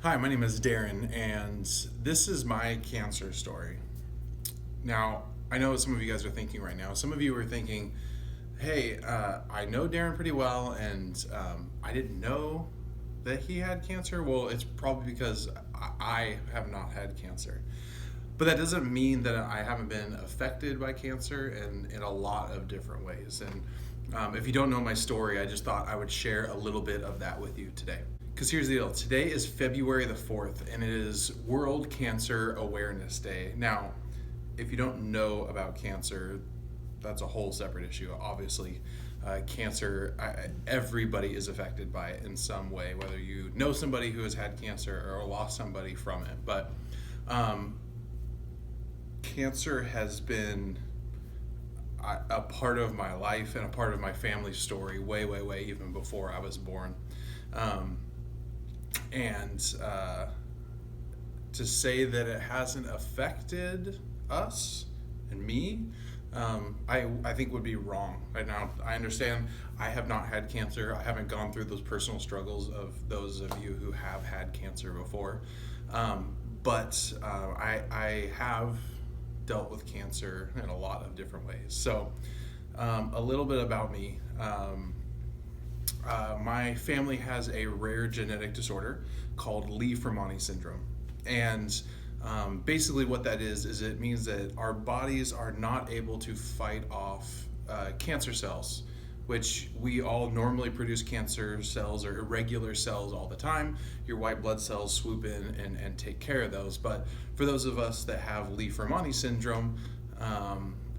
Hi, my name is Darren, and this is my cancer story. Now, I know what some of you guys are thinking right now. Some of you are thinking, hey, I know Darren pretty well, and I didn't know that he had cancer. Well, it's probably because I have not had cancer. But that doesn't mean that I haven't been affected by cancer in a lot of different ways. And if you don't know my story, I just thought I would share a little bit of that with you today. Because here's the deal. Today is February the 4th, and it is World Cancer Awareness Day. Now, if you don't know about cancer, that's a whole separate issue. Obviously, cancer, everybody is affected by it in some way, whether you know somebody who has had cancer or lost somebody from it. But cancer has been a part of my life and a part of my family's story way even before I was born. And to say that it hasn't affected us and me, I think would be wrong. Right now, I understand I have not had cancer. I haven't gone through those personal struggles of those of you who have had cancer before. But I have dealt with cancer in a lot of different ways. So a little bit about me. My family has a rare genetic disorder called Li-Fraumeni syndrome. And basically what that is it means that our bodies are not able to fight off cancer cells, which we all normally produce cancer cells or irregular cells all the time. Your white blood cells swoop in and take care of those. But for those of us that have Li-Fraumeni syndrome,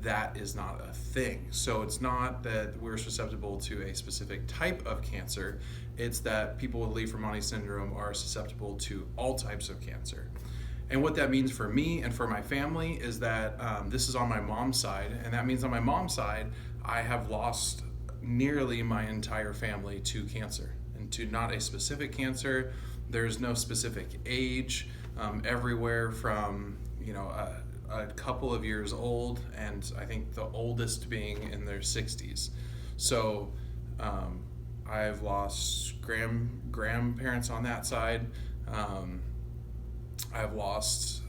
that is not a thing. So it's not that we're susceptible to a specific type of cancer. It's that people with Li-Fraumeni syndrome are susceptible to all types of cancer. And what that means for me and for my family is that this is on my mom's side. And that means on my mom's side, I have lost nearly my entire family to cancer, and to not a specific cancer. There's no specific age, everywhere from, a couple of years old, and I think the oldest being in their 60s. So I've lost grandparents on that side. I've lost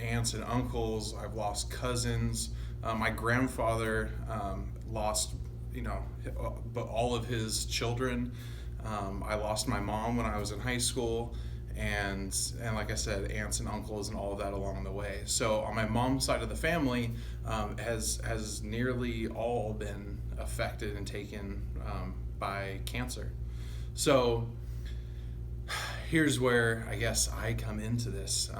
aunts and uncles. I've lost cousins. My grandfather lost, but all of his children. I lost my mom when I was in high school. And like I said, aunts and uncles and all of that along the way. So on my mom's side of the family, has nearly all been affected and taken by cancer. So here's where I guess I come into this.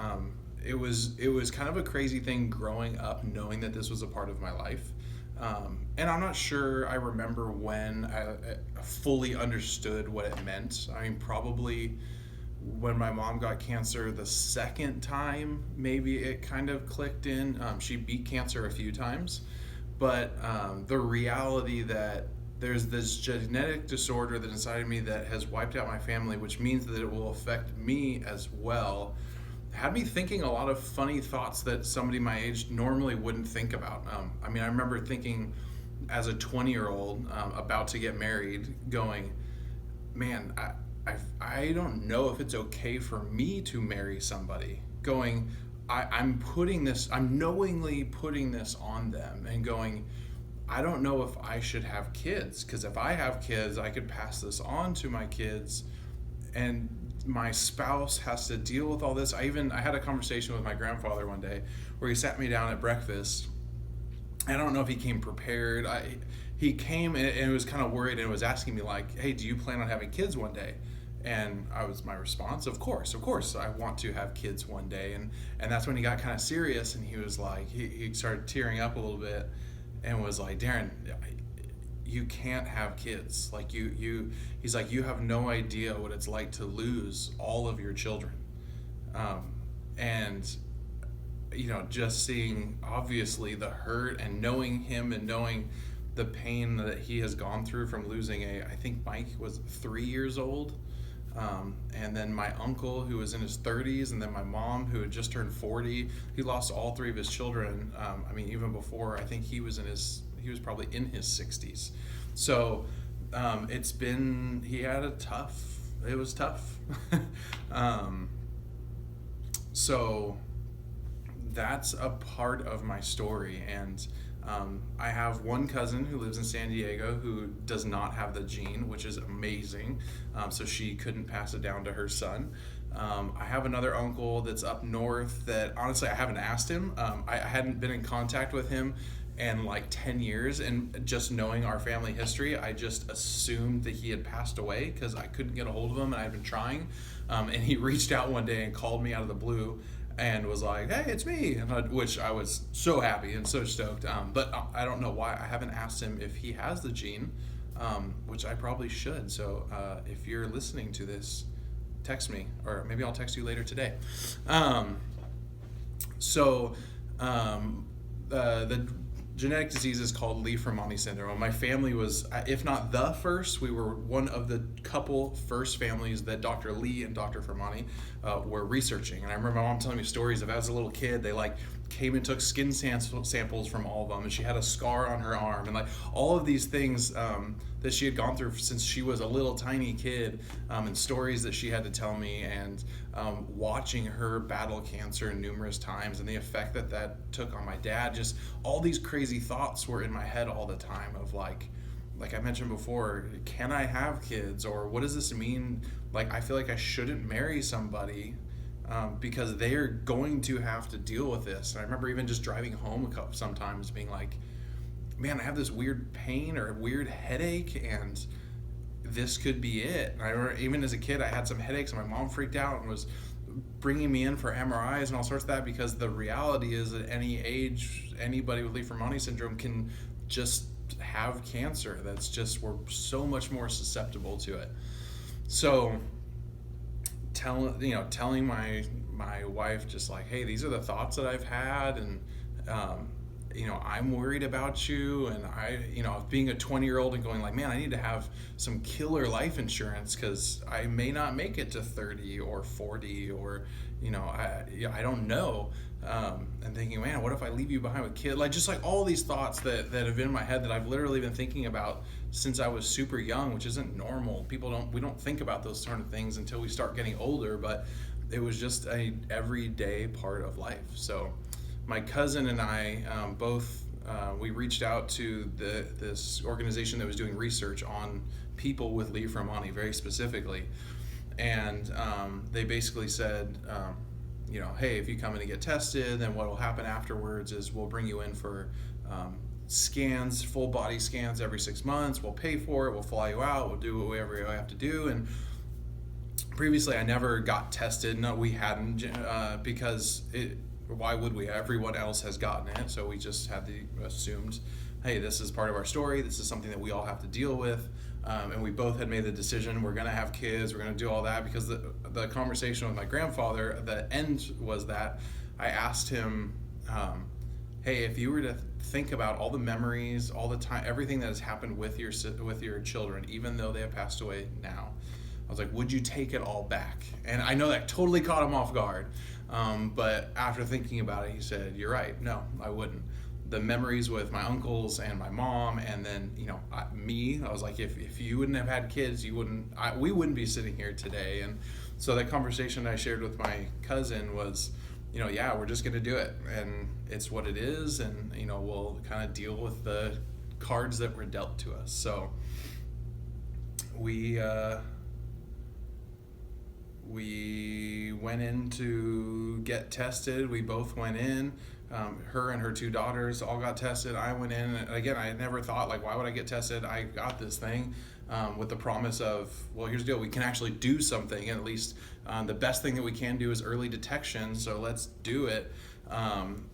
It was kind of a crazy thing growing up, knowing that this was a part of my life. And I'm not sure I remember when I fully understood what it meant. I mean, probably when my mom got cancer the second time, maybe it kind of clicked in. She beat cancer a few times, but the reality that there's this genetic disorder that inside of me that has wiped out my family, which means that it will affect me as well, had me thinking a lot of funny thoughts that somebody my age normally wouldn't think about. I remember thinking as a 20-year-old about to get married, going, man, I don't know if it's okay for me to marry somebody. Going, I'm knowingly putting this on them and going, I don't know if I should have kids, because if I have kids, I could pass this on to my kids, and my spouse has to deal with all this. I had a conversation with my grandfather one day where he sat me down at breakfast. I don't know if he came prepared. He came and was kind of worried and was asking me like, hey, do you plan on having kids one day? And my response, of course, I want to have kids one day. And that's when he got kind of serious, and he was like, he started tearing up a little bit and was like, Darren, you can't have kids. Like he's like, you have no idea what it's like to lose all of your children. And just seeing obviously the hurt and knowing him and knowing the pain that he has gone through from losing I think Mike was 3 years old. And then my uncle who was in his 30s, and then my mom who had just turned 40. He lost all three of his children. Even before, I think he was probably in his 60s. So it was tough. So that's a part of my story. And I have one cousin who lives in San Diego who does not have the gene, which is amazing. So she couldn't pass it down to her son. I have another uncle that's up north that honestly I haven't asked him. I hadn't been in contact with him in like 10 years, and just knowing our family history, I just assumed that he had passed away because I couldn't get a hold of him, and I'd been trying. And he reached out one day and called me out of the blue and was like, "Hey, it's me," which I was so happy and so stoked. But I don't know why I haven't asked him if he has the gene, which I probably should. So if you're listening to this, text me, or maybe I'll text you later today. The genetic disease is called Li-Fraumeni syndrome. My family was, if not the first, we were one of the couple first families that Dr. Li and Dr. Fraumeni were researching. And I remember my mom telling me stories of, as a little kid, they like came and took skin samples from all of them, and she had a scar on her arm, and like all of these things that she had gone through since she was a little tiny kid, and stories that she had to tell me, and watching her battle cancer numerous times, and the effect that that took on my dad. Just all these crazy thoughts were in my head all the time of like I mentioned before, can I have kids, or what does this mean? Like, I feel like I shouldn't marry somebody because they are going to have to deal with this. And I remember even just driving home sometimes being like, man, I have this weird pain or a weird headache, and this could be it. And I remember even as a kid, I had some headaches, and my mom freaked out and was bringing me in for MRIs and all sorts of that, because the reality is at any age, anybody with Li-Fraumeni syndrome can just have cancer. That's just, we're so much more susceptible to it. So telling my wife just like, hey, these are the thoughts that I've had, and I'm worried about you, and being a 20-year-old and going like, man, I need to have some killer life insurance because I may not make it to 30 or 40, or I don't know, and thinking, man, what if I leave you behind with kids? Like, just like all these thoughts that have been in my head that I've literally been thinking about since I was super young, which isn't normal. We don't think about those sort of things until we start getting older, but it was just a everyday part of life. So my cousin and I both we reached out to this organization that was doing research on people with Li-Fraumeni very specifically, and they basically said, hey, if you come in and get tested, then what will happen afterwards is we'll bring you in for scans, full body scans every 6 months. We'll pay for it. We'll fly you out. We'll do whatever you have to do. And previously, I never got tested. No, we hadn't, because why would we? Everyone else has gotten it, so we just had assumed, hey, this is part of our story. This is something that we all have to deal with. And we both had made the decision, we're going to have kids, we're going to do all that, because the conversation with my grandfather, the end was that I asked him, hey, if you were to think about all the memories, all the time, everything that has happened with your children, even though they have passed away now, I was like, would you take it all back? And I know that totally caught him off guard. But after thinking about it, he said, you're right. No, I wouldn't. The memories with my uncles and my mom, and then, I was like, if you wouldn't have had kids, we wouldn't be sitting here today. And so that conversation I shared with my cousin was, yeah, we're just going to do it. And it's what it is. And, we'll kind of deal with the cards that were dealt to us. So we went in to get tested. We both went in. Her and her 2 daughters all got tested. I went in, and again, I had never thought, like, why would I get tested? I got this thing with the promise of, well, here's the deal. We can actually do something, and at least the best thing that we can do is early detection, so let's do it.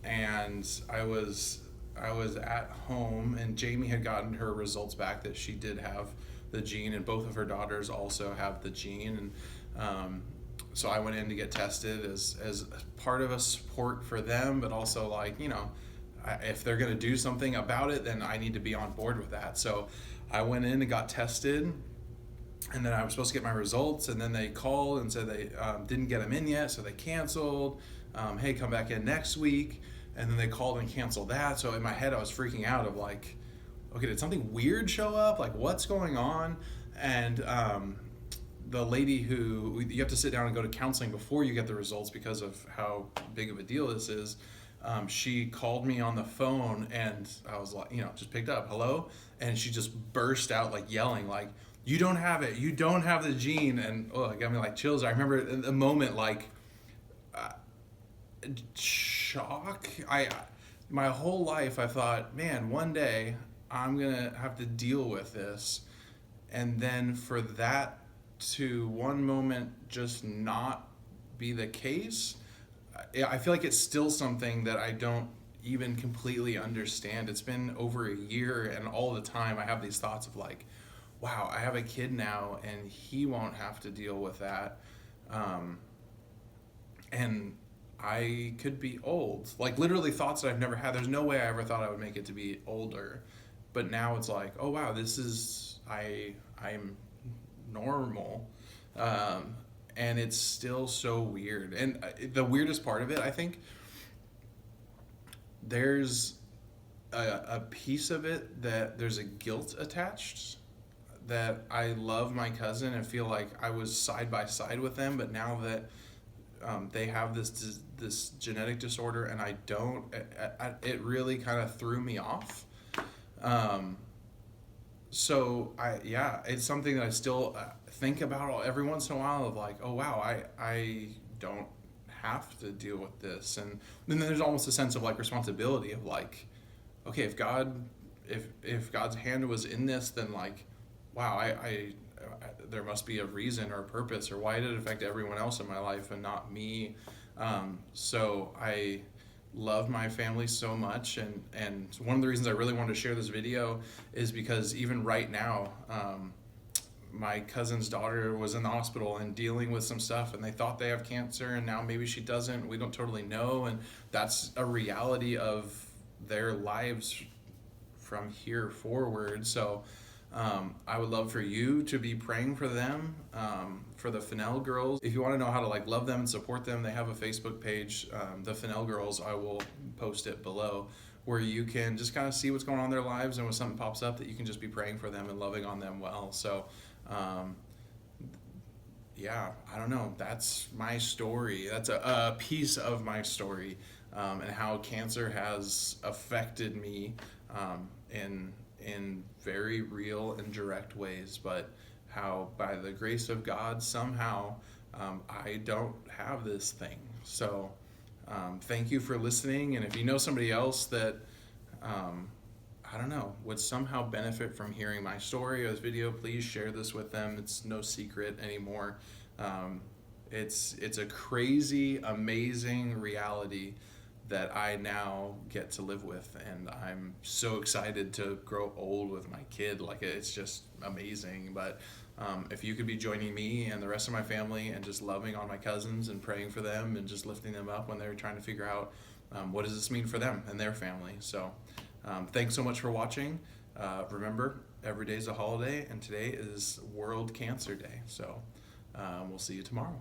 And I was at home, and Jamie had gotten her results back that she did have the gene, and both of her daughters also have the gene. And so I went in to get tested as part of a support for them, but also like, if they're going to do something about it, then I need to be on board with that. So I went in and got tested, and then I was supposed to get my results, and then they called and said they didn't get them in yet, so they canceled. Hey, come back in next week. And then they called and canceled that. So in my head, I was freaking out of like, okay, did something weird show up? Like, what's going on? And the lady who you have to sit down and go to counseling before you get the results because of how big of a deal this is. She called me on the phone and I was like, just picked up, hello, and she just burst out like yelling, like, "You don't have it, you don't have the gene," and it got me like chills. I remember in the moment, like, shock. My whole life I thought, man, one day I'm gonna have to deal with this, and then for that to one moment just not be the case, I feel like it's still something that I don't even completely understand. It's been over a year, and all the time I have these thoughts of like, wow, I have a kid now and he won't have to deal with that. And I could be old. Like literally thoughts that I've never had. There's no way I ever thought I would make it to be older. But now it's like, oh wow, I'm normal. And it's still so weird. And the weirdest part of it, I think, there's a piece of it that there's a guilt attached, that I love my cousin and feel like I was side by side with them, but now that they have this genetic disorder and I don't, it really kind of threw me off. So it's something that I still think about every once in a while, of like, oh wow, I don't have to deal with this. And then there's almost a sense of like responsibility of like, okay, if God's hand was in this, then like, wow, I there must be a reason or a purpose, or why did it affect everyone else in my life and not me? So I love my family so much, and one of the reasons I really wanted to share this video is because even right now, my cousin's daughter was in the hospital and dealing with some stuff, and they thought they have cancer, and now maybe she doesn't. We don't totally know, and that's a reality of their lives from here forward. So I would love for you to be praying for them, for the Fennell girls. If you want to know how to like love them and support them, they have a Facebook page, the Fennell girls. I will post it below, where you can just kind of see what's going on in their lives, and when something pops up, that you can just be praying for them and loving on them well. So I don't know, that's my story. That's a piece of my story, and how cancer has affected me in very real and direct ways, but how by the grace of God somehow I don't have this thing. So thank you for listening, and if you know somebody else that I don't know, would somehow benefit from hearing my story or this video, please share this with them. It's no secret anymore. It's a crazy, amazing reality that I now get to live with, and I'm so excited to grow old with my kid. Like, it's just amazing. But if you could be joining me and the rest of my family and just loving on my cousins and praying for them and just lifting them up when they're trying to figure out what does this mean for them and their family. So thanks so much for watching. Remember, every day is a holiday, and today is World Cancer Day. So we'll see you tomorrow.